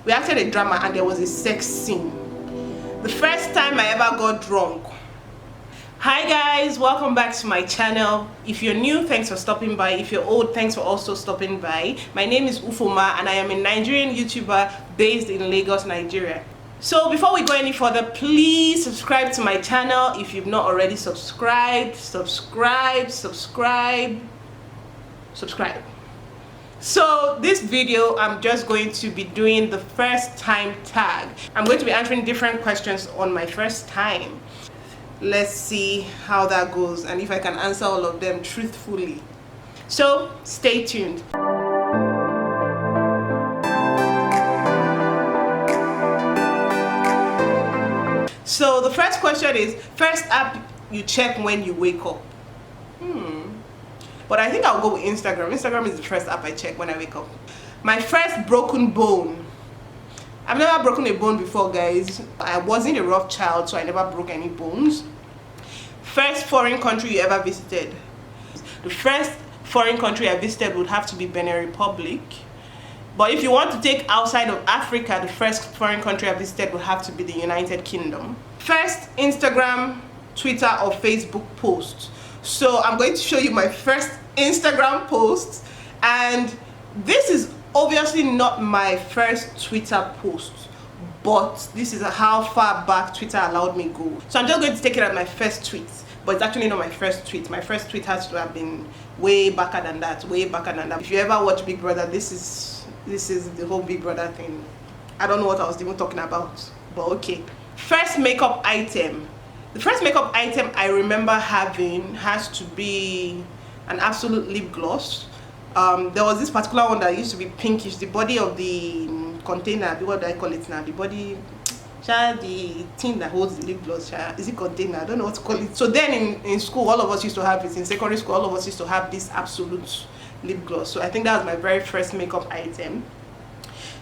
We acted a drama and there was a sex scene. The first time I ever got drunk. Hi guys, welcome back to my channel. If you're new, thanks for stopping by. If you're old, thanks for also stopping by. My name is Ufoma and I am a Nigerian YouTuber based in Lagos, Nigeria. So before we go any further, please subscribe to my channel if you've not already subscribed. Subscribe. So this video, I'm just going to be doing the first time tag. I'm going to be answering different questions on my first time. Let's see how that goes and if I can answer all of them truthfully. So stay tuned. So the first question is, first app you check when you wake up. But I think I'll go with Instagram. Instagram is the first app I check when I wake up. My first broken bone. I've never broken a bone before, guys. I wasn't a rough child, so I never broke any bones. First foreign country you ever visited. The first foreign country I visited would have to be Benin Republic. But if you want to take outside of Africa, the first foreign country I visited would have to be the United Kingdom. First Instagram, Twitter, or Facebook post. So I'm going to show you my first Instagram post, and this is obviously not my first Twitter post, but this is how far back Twitter allowed me go. So I'm just going to take it as my first tweet, but it's actually not my first tweet. My first tweet has to have been way backer than that, If you ever watch Big Brother, this is the whole Big Brother thing. I don't know what I was even talking about, but okay. First makeup item. The first makeup item I remember having has to be an absolute lip gloss. There was this particular one that used to be pinkish. The body of the container, what do I call it now? The body, the thing that holds the lip gloss, is it container? I don't know what to call it. So then in school, all of us used to have it. In secondary school, all of us used to have this absolute lip gloss. So I think that was my very first makeup item.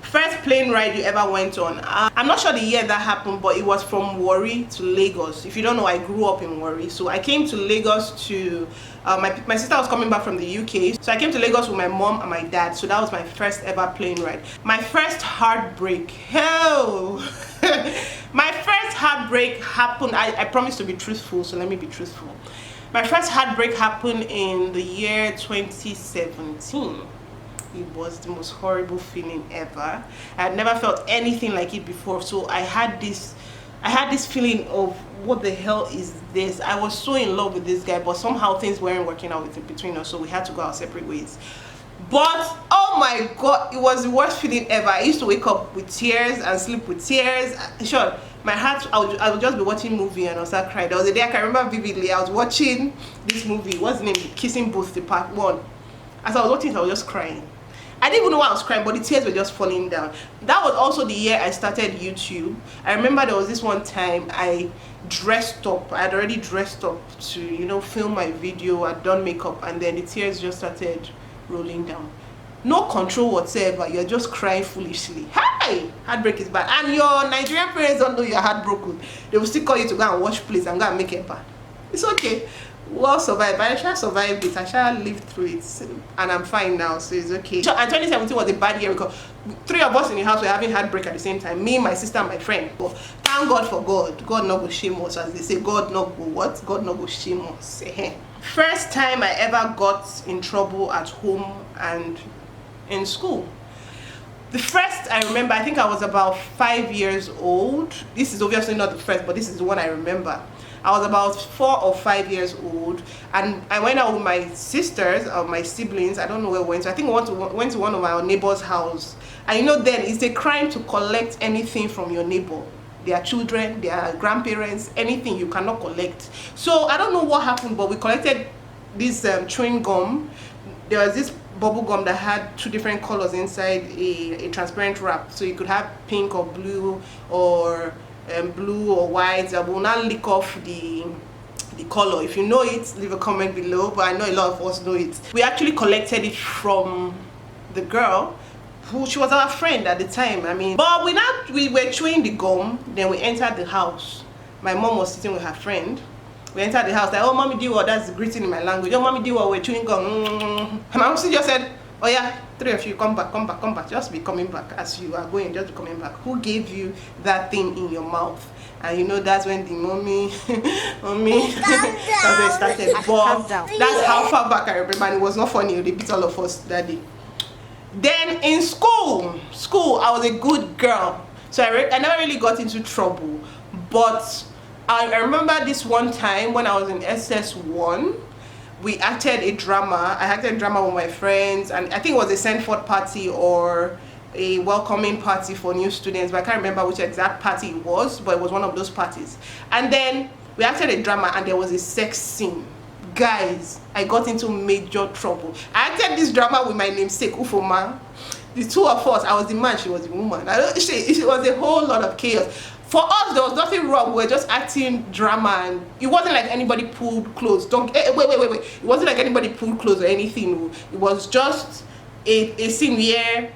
First plane ride you ever went on. I'm not sure the year that happened, but it was from Warri to Lagos. If you don't know, I grew up in Warri. So I came to Lagos to, my sister was coming back from the UK. So I came to Lagos with my mom and my dad. So that was my first ever plane ride. My first heartbreak. Hell! My first heartbreak happened, I promised to be truthful, so let me be truthful. My first heartbreak happened in the year 2017. It was the most horrible feeling ever. I had never felt anything like it before, so I had this feeling of, what the hell is this? I was so in love with this guy, but somehow things weren't working out between us, so we had to go our separate ways. But oh my god, it was the worst feeling ever. I used to wake up with tears and sleep with tears. Sure, my heart, I would just be watching a movie and I'll start crying. There was a day I can remember vividly. I was watching this movie, what's the name? Kissing Booth, the part 1. As I was watching it, I was just crying. I didn't even know why I was crying, but the tears were just falling down. That was also the year I started YouTube. I remember there was this one time I dressed up. I had already dressed up to, you know, film my video. I'd done makeup, and then the tears just started rolling down. No control whatsoever. You're just crying foolishly. Hi! Heartbreak is bad. And your Nigerian parents don't know you're heartbroken. They will still call you to go and watch plays and go and make it bad. It's okay. We all survived. I shall survive it. I shall live through it, and I'm fine now, so it's okay. So, and 2017 was a bad year because 3 of us in the house were having heartbreak at the same time. Me, my sister, and my friend. But thank God for God. God no go shame us, as they say. God no go what? God no go shame us. First time I ever got in trouble at home and in school. The first I remember, I think I was about 5 years old. This is obviously not the first, but this is the one I remember. I was about 4 or 5 years old, and I went out with my sisters or my siblings. I don't know where we went. So I think we went to one of our neighbors' house. And you know, then it's a crime to collect anything from your neighbor. Their children, their grandparents, anything you cannot collect. So I don't know what happened, but we collected this chewing gum. There was this bubble gum that had 2 different colors inside a transparent wrap. So you could have pink or blue or blue or white. I will not lick off the color. If you know it, leave a comment below, but I know a lot of us know it. We actually collected it from the girl who, she was our friend at the time. I mean, but we were chewing the gum, then we entered the house. My mom was sitting with her friend. We entered the house, like, oh mommy, do what? That's the greeting in my language. Oh mommy, do what? We're chewing gum. And my mom just said, Oh yeah, three of you, come back, come back, come back. Just be coming back as you are going, just be coming back. Who gave you that thing in your mouth? And you know that's when the mommy that's when it started. But that's how far back I remember, and it was not funny. They beat all of us that day. Then in school I was a good girl, so I never really got into trouble. But I remember this one time when I was in SS1, we acted a drama. I acted a drama with my friends, and I think it was a send-forth party or a welcoming party for new students, but I can't remember which exact party it was, but it was one of those parties. And then we acted a drama and there was a sex scene. Guys, I got into major trouble. I acted this drama with my namesake Ufoma. The two of us, I was the man, she was the woman. It was a whole lot of chaos. For us, there was nothing wrong. We were just acting drama, and it wasn't like anybody pulled clothes. Wait. It wasn't like anybody pulled clothes or anything. It was just a scene where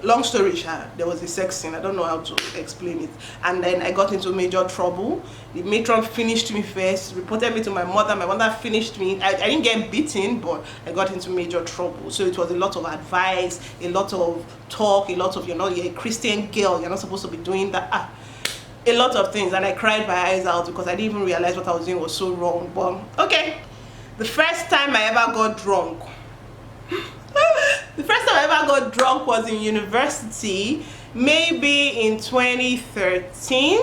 long story short, there was a sex scene. I don't know how to explain it. And then I got into major trouble. The matron finished me first, reported me to my mother. My mother finished me. I didn't get beaten, but I got into major trouble. So it was a lot of advice, a lot of talk, a lot of, you're a Christian girl, you're not supposed to be doing that. A lot of things. And I cried my eyes out because I didn't even realize what I was doing was so wrong. But okay, the first time I ever got drunk, the first time I ever got drunk was in university, maybe in 2013.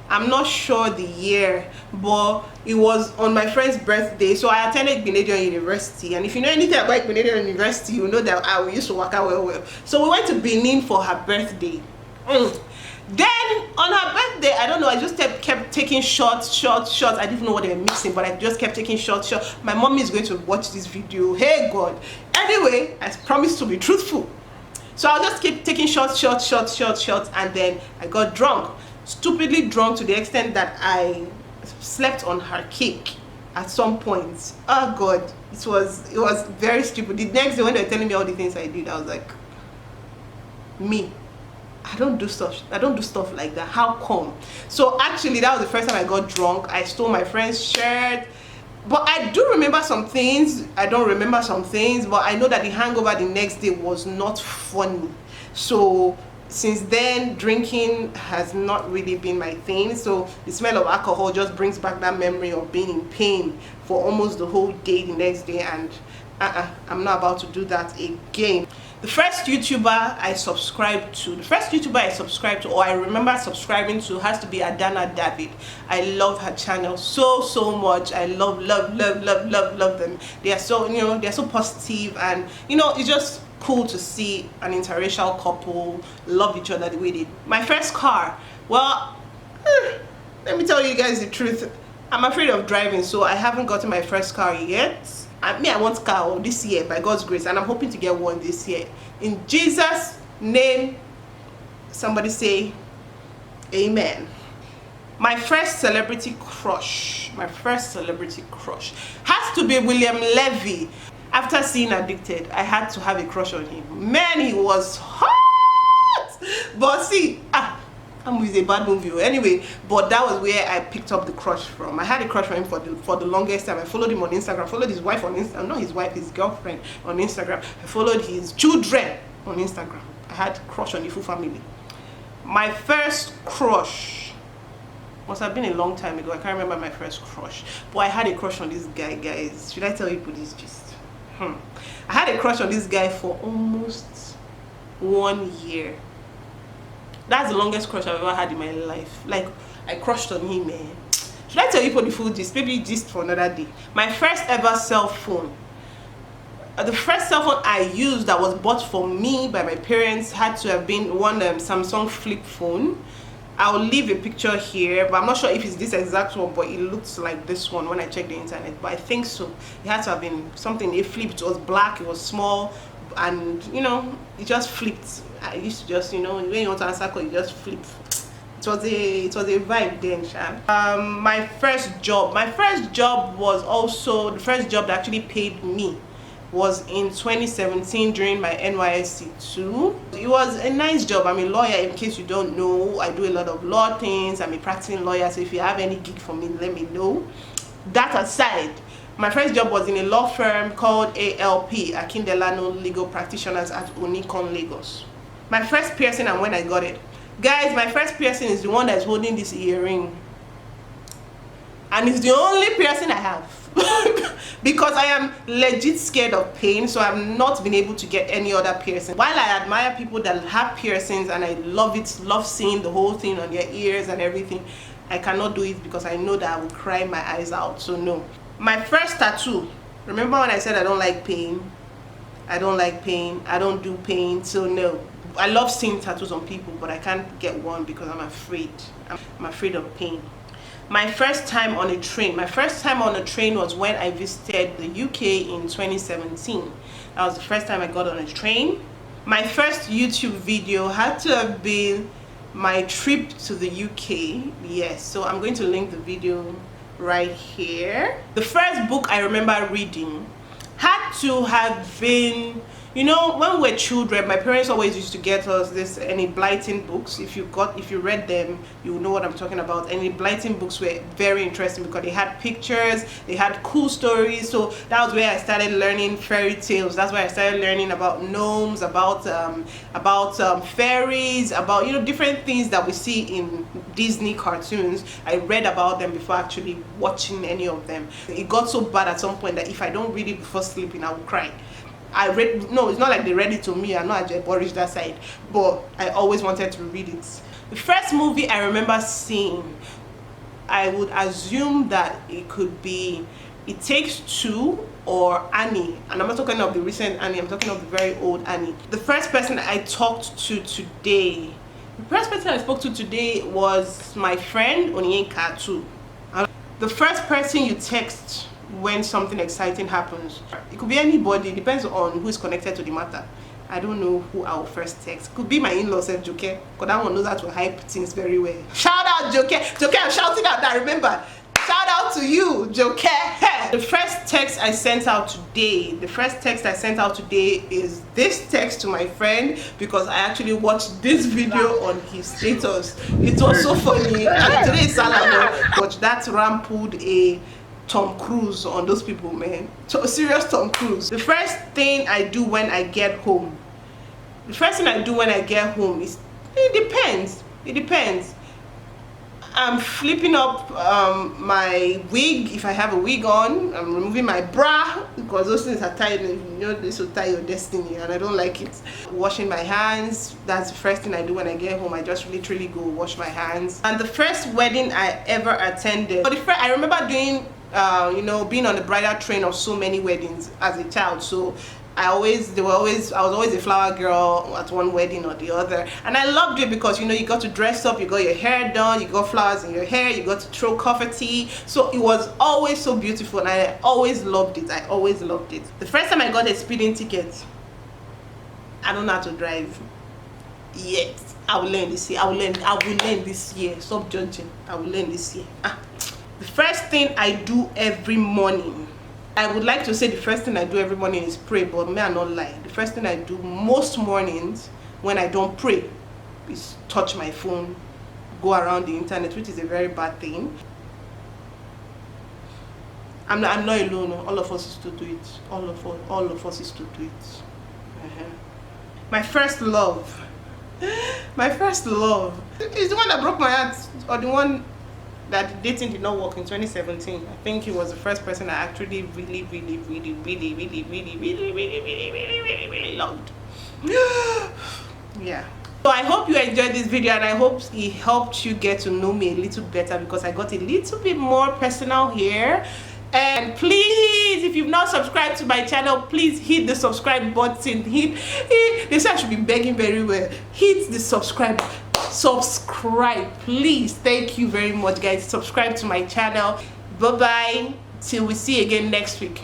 I'm not sure the year, but it was on my friend's birthday. So I attended Grenadian University, and if you know anything about Grenadian University, you know that we used to work out well. So we went to Benin for her birthday. Then on her birthday, I don't know, I just kept taking shots. I didn't even know what they were mixing, but I just kept taking shots. My mommy is going to watch this video. Hey God. Anyway, I promised to be truthful. So I'll just keep taking shots, and then I got drunk. Stupidly drunk to the extent that I slept on her cake at some point. Oh God, it was very stupid. The next day when they were telling me all the things I did, I was like, me, I don't do stuff like that. How come? So actually that was the first time I got drunk. I stole my friend's shirt. But I do remember some things. I don't remember some things, but I know that the hangover the next day was not funny. So since then, drinking has not really been my thing. So the smell of alcohol just brings back that memory of being in pain for almost the whole day the next day, and I'm not about to do that again. The first YouTuber I subscribed to, or I remember subscribing to, has to be Adana David. I love her channel so much. I love them. They are so, they're so positive, and it's just cool to see an interracial couple love each other the way they do. My first car, well, let me tell you guys the truth. I'm afraid of driving, so I haven't gotten my first car yet. I want a car this year by God's grace, and I'm hoping to get one this year. In Jesus' name, somebody say amen. My first celebrity crush has to be William Levy. After seeing Addicted, I had to have a crush on him. Man, he was hot. But see, I'm with a bad movie anyway, but that was where I picked up the crush from. I had a crush on him for the longest time. I followed him on Instagram, followed his wife on Instagram, not his wife, his girlfriend on Instagram. I followed his children on Instagram. I had a crush on the full family. My first crush must have been a long time ago. I can't remember my first crush, but I had a crush on this guy, guys. Should I tell you this gist? I had a crush on this guy for almost 1 year. That's the longest crush I've ever had in my life. Like, I crushed on him, man. Should I tell you for the full gist? Maybe gist for another day. My first ever cell phone. The first cell phone I used that was bought for me by my parents had to have been one Samsung flip phone. I'll leave a picture here, but I'm not sure if it's this exact one, but it looks like this one when I checked the internet. But I think so. It had to have been something. It flipped. It was black. It was small. And it just flipped. I used to just when you want to answer call, you just flip. It was a vibe then. My first job was also the first job that actually paid me was in 2017 during my NYSC 2. It was a nice job. I'm a lawyer, in case you don't know. I do a lot of law things. I'm a practicing lawyer, so if you have any gig for me, let me know. That aside, My first job was in a law firm called ALP, Akindelano Legal Practitioners at Onikon, Lagos. My first piercing and when I got it. Guys, my first piercing is the one that's holding this earring. And it's the only piercing I have. Because I am legit scared of pain, so I've not been able to get any other piercing. While I admire people that have piercings and I love it, love seeing the whole thing on their ears and everything, I cannot do it because I know that I will cry my eyes out, so no. My first tattoo, remember when I said I don't like pain? I don't like pain, I don't do pain, so no. I love seeing tattoos on people, but I can't get one because I'm afraid. I'm afraid of pain. My first time on a train. My first time on a train was when I visited the UK in 2017. That was the first time I got on a train. My first YouTube video had to have been my trip to the UK. Yes, so I'm going to link the video right here. The first book I remember reading had to have been, you know, when we were children, my parents always used to get us this Enid Blyton books. If you read them, you will know what I'm talking about. Enid Blyton books were very interesting because they had pictures, they had cool stories. So that was where I started learning fairy tales. That's where I started learning about gnomes, about fairies, about, you know, different things that we see in Disney cartoons. I read about them before actually watching any of them. It got so bad at some point that if I don't read it before sleeping, I would cry. No, it's not like they read it to me. I'm not a Boris that side, but I always wanted to read it. The first movie I remember seeing, I would assume that it could be It Takes Two or Annie, and I'm not talking of the recent Annie, I'm talking of the very old Annie. The first person I talked to today, was my friend Onyeka too. The first person you text when something exciting happens, it could be anybody, depends on who is connected to the matter. I don't know who I will first text. Could be my in-law, Joke, because that one knows how to hype things very well. Shout out Joke, I'm shouting out that, remember. Shout out to you, Joke. The first text I sent out today, is this text to my friend because I actually watched this video on his status. It was so funny. And today is Saturday, but that ram pulled a Tom Cruise on those people, man. So serious Tom Cruise. The first thing I do when I get home. Is, it depends. I'm flipping up my wig if I have a wig on. I'm removing my bra because those things are tied, and you know this will tie your destiny, and I don't like it. Washing my hands, that's the first thing I do when I get home. I just literally go wash my hands. And the first wedding I ever attended, I remember doing you know, being on the bridal train of so many weddings as a child. So I was always a flower girl at one wedding or the other, and I loved it because, you know, you got to dress up, you got your hair done, you got flowers in your hair, you got to throw confetti. So it was always so beautiful, and I always loved it. The first time I got a speeding ticket, I don't know how to drive yet. I will learn this year. Stop judging. I will learn this year. The first thing I do every morning, I would like to say the first thing I do every morning is pray, but may I not lie. The first thing I do most mornings when I don't pray is touch my phone, go around the internet, which is a very bad thing. I'm not alone. All of us is to do it. All of us is to do it. My first love. My first love is the one that broke my heart, or the one that dating did not work in 2017. I think he was the first person I actually really loved. Yeah. So I hope you enjoyed this video, and I hope it helped you get to know me a little better because I got a little bit more personal here. And please, if you've not subscribed to my channel, please hit the subscribe button. This I should be begging very well. Hit the subscribe, please. Thank you very much, guys. Subscribe to my channel. Bye bye till we see you again next week.